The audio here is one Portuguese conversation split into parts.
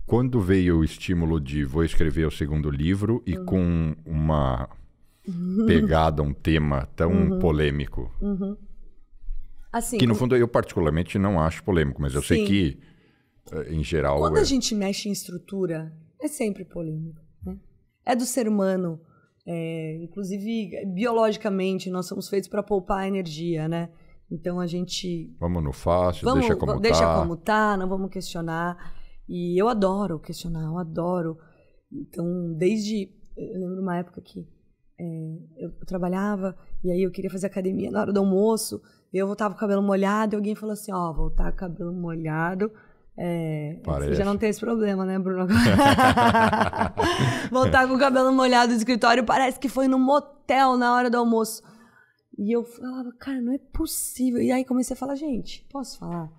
quando veio o estímulo de vou escrever o segundo livro e com uma pegada, um tema tão polêmico? Assim, Que no fundo eu particularmente não acho polêmico, mas eu sei que, em geral... Quando a gente mexe em estrutura, é sempre polêmico, né? É do ser humano, inclusive biologicamente, nós somos feitos para poupar energia, né? Então a gente... Vamos no fácil, deixa como tá, não vamos questionar. E eu adoro questionar, eu adoro. Então, eu lembro uma época que eu trabalhava e aí eu queria fazer academia na hora do almoço, eu voltava com o cabelo molhado e alguém falou assim, voltar com o cabelo molhado... você já não tem esse problema, né, Bruno? Voltar com o cabelo molhado do escritório parece que foi no motel na hora do almoço. E eu falava, cara, não é possível. E aí comecei a falar, gente, posso falar?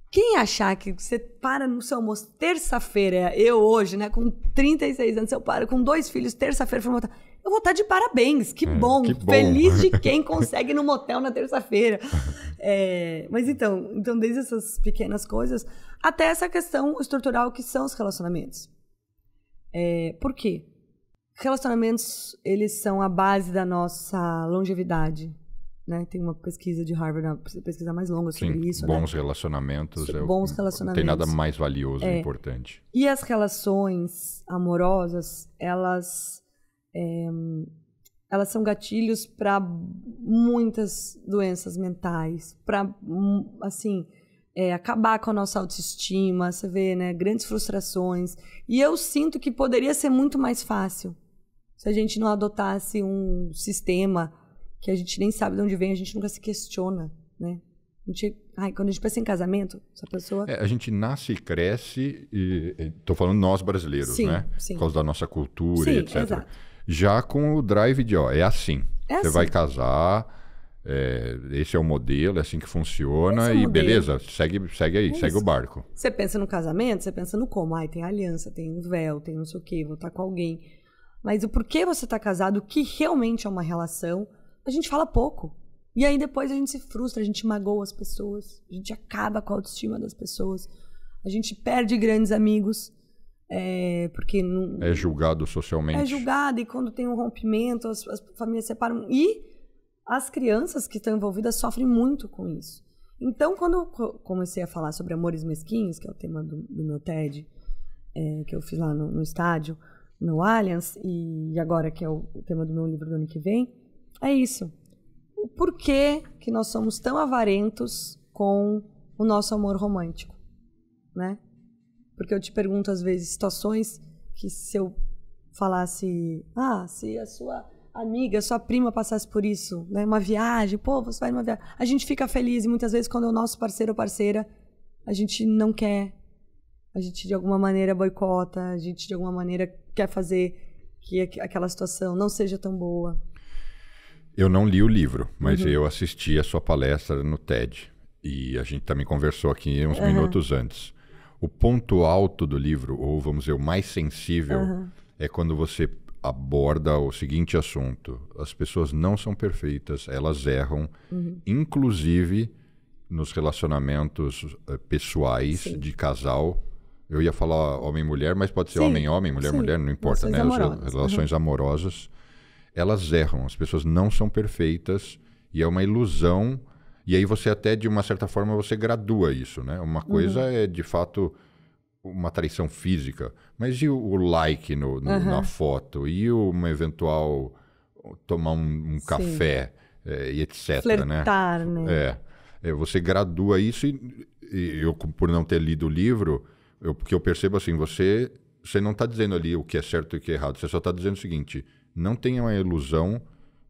Quem achar que você para no seu almoço terça-feira, eu hoje, né, com 36 anos, eu paro com 2 filhos, terça-feira, eu vou estar de parabéns, que bom, feliz de quem consegue ir no motel na terça-feira. Mas então, desde essas pequenas coisas, até essa questão estrutural que são os relacionamentos. Por quê? Relacionamentos, eles são a base da nossa longevidade. Né? Tem uma pesquisa de Harvard, uma pesquisa mais longa sobre isso. Bons relacionamentos. Bons relacionamentos. Não tem nada mais valioso e importante. E as relações amorosas, elas são gatilhos para muitas doenças mentais, para assim, acabar com a nossa autoestima, você vê, né, grandes frustrações. E eu sinto que poderia ser muito mais fácil se a gente não adotasse um sistema que a gente nem sabe de onde vem, a gente nunca se questiona, né? Quando a gente pensa em casamento, essa pessoa... a gente nasce e cresce, estou falando nós brasileiros, né? Sim. Por causa da nossa cultura e etc. Exato. Já com o drive de, é assim. Você vai casar, esse é o modelo, é assim que funciona e beleza, segue aí, segue o barco. Você pensa no casamento, você pensa no como. Tem aliança, tem um véu, tem não sei o quê, vou estar com alguém. Mas o porquê você está casado, o que realmente é uma relação, a gente fala pouco. E aí depois a gente se frustra, a gente magoa as pessoas, a gente acaba com a autoestima das pessoas, a gente perde grandes amigos, porque... Não, é julgado socialmente. É julgado, e quando tem um rompimento, as famílias separam. E as crianças que estão envolvidas sofrem muito com isso. Então, quando eu comecei a falar sobre amores mesquinhos, que é o tema do meu TED, que eu fiz lá no estádio, no Allianz, e agora que é o tema do meu livro do ano que vem, é isso. O porquê que nós somos tão avarentos com o nosso amor romântico, né? Porque eu te pergunto, às vezes, situações que se eu falasse... se a sua amiga, sua prima passasse por isso, né? Uma viagem, você vai numa viagem. A gente fica feliz e muitas vezes quando é o nosso parceiro ou parceira, a gente não quer. A gente, de alguma maneira, boicota. A gente, de alguma maneira, quer fazer que aquela situação não seja tão boa. Eu não li o livro, mas eu assisti a sua palestra no TED. E a gente também conversou aqui uns minutos antes. O ponto alto do livro, ou vamos dizer, o mais sensível, é quando você aborda o seguinte assunto. As pessoas não são perfeitas, elas erram, inclusive nos relacionamentos pessoais de casal. Eu ia falar homem-mulher, mas pode ser homem-homem, mulher-mulher, não importa, né? As relações amorosas. Elas erram, as pessoas não são perfeitas e é uma ilusão. E aí você até, de uma certa forma, você gradua isso, né? Uma coisa é, de fato, uma traição física, mas e o like na foto? E uma eventual tomar um café, e etc, flertar, né? Você gradua isso e eu, por não ter lido o livro, porque eu percebo assim, você não está dizendo ali o que é certo e o que é errado, você só está dizendo o seguinte... Não tenham a ilusão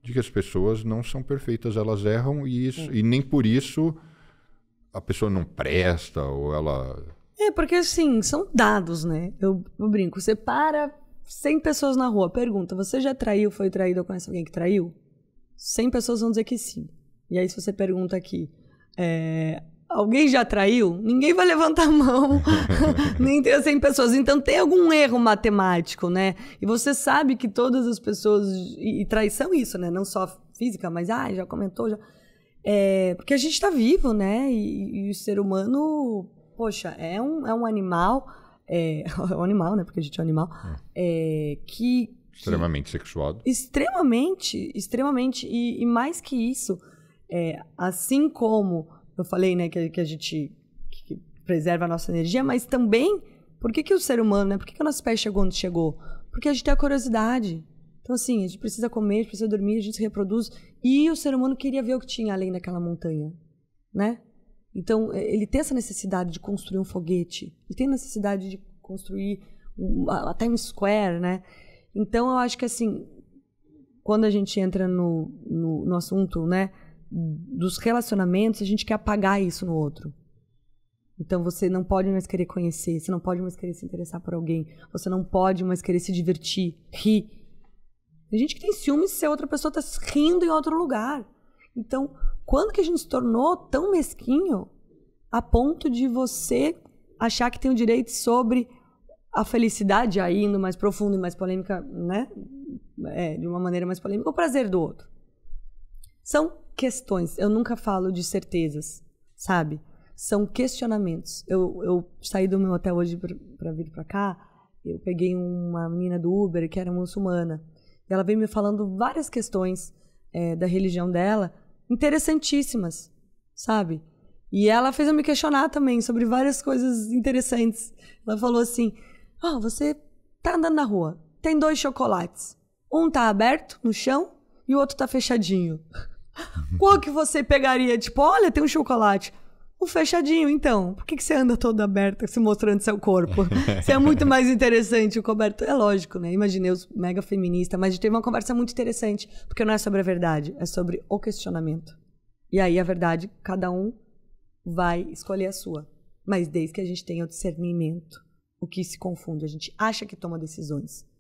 de que as pessoas não são perfeitas, elas erram e nem por isso a pessoa não presta ou ela... Porque assim, são dados, né? Eu brinco, você para 100 pessoas na rua, pergunta, você já traiu, foi traído ou conhece alguém que traiu? 100 pessoas vão dizer que sim. E aí se você pergunta aqui, alguém já traiu? Ninguém vai levantar a mão. Nem tem 100 pessoas. Então tem algum erro matemático, né? E você sabe que todas as pessoas... E traição isso, né? Não só física, mas... já comentou, já... porque a gente está vivo, né? E o ser humano... Poxa, é um animal o animal, né? Porque a gente é um animal. Extremamente sexuado. Extremamente. E mais que isso, assim como eu falei, né? Que a gente que preserva a nossa energia, mas também, por que o ser humano, né? Por que a nossa espécie chegou onde chegou? Porque a gente tem a curiosidade. Então, assim, a gente precisa comer, a gente precisa dormir, a gente se reproduz. E o ser humano queria ver o que tinha além daquela montanha, né? Então, ele tem essa necessidade de construir um foguete. Ele tem necessidade de construir a Times Square, né? Então, eu acho que, assim, quando a gente entra no assunto, né, dos relacionamentos, a gente quer apagar isso no outro. Então, você não pode mais querer conhecer, você não pode mais querer se interessar por alguém, você não pode mais querer se divertir, rir. Tem gente que tem ciúmes se a outra pessoa está rindo em outro lugar. Então, quando que a gente se tornou tão mesquinho a ponto de você achar que tem o direito sobre a felicidade, aí indo mais profundo e mais polêmica, né? De uma maneira mais polêmica, o prazer do outro. São questões. Eu nunca falo de certezas, sabe? São questionamentos. Eu saí do meu hotel hoje para vir para cá, eu peguei uma menina do Uber que era muçulmana. E ela veio me falando várias questões da religião dela, interessantíssimas, sabe? E ela fez eu me questionar também sobre várias coisas interessantes. Ela falou assim, você tá andando na rua, tem 2 chocolates. Um tá aberto no chão e o outro tá fechadinho. Qual que você pegaria? Tipo, olha, tem um chocolate. O fechadinho, então. Por que você anda todo aberto, se mostrando seu corpo? Você é muito mais interessante o coberto. É lógico, né? Imaginei os mega feministas, mas a gente teve uma conversa muito interessante, porque não é sobre a verdade, é sobre o questionamento. E aí a verdade, cada um vai escolher a sua. Mas desde que a gente tenha o discernimento, o que se confunde, a gente acha que toma decisões.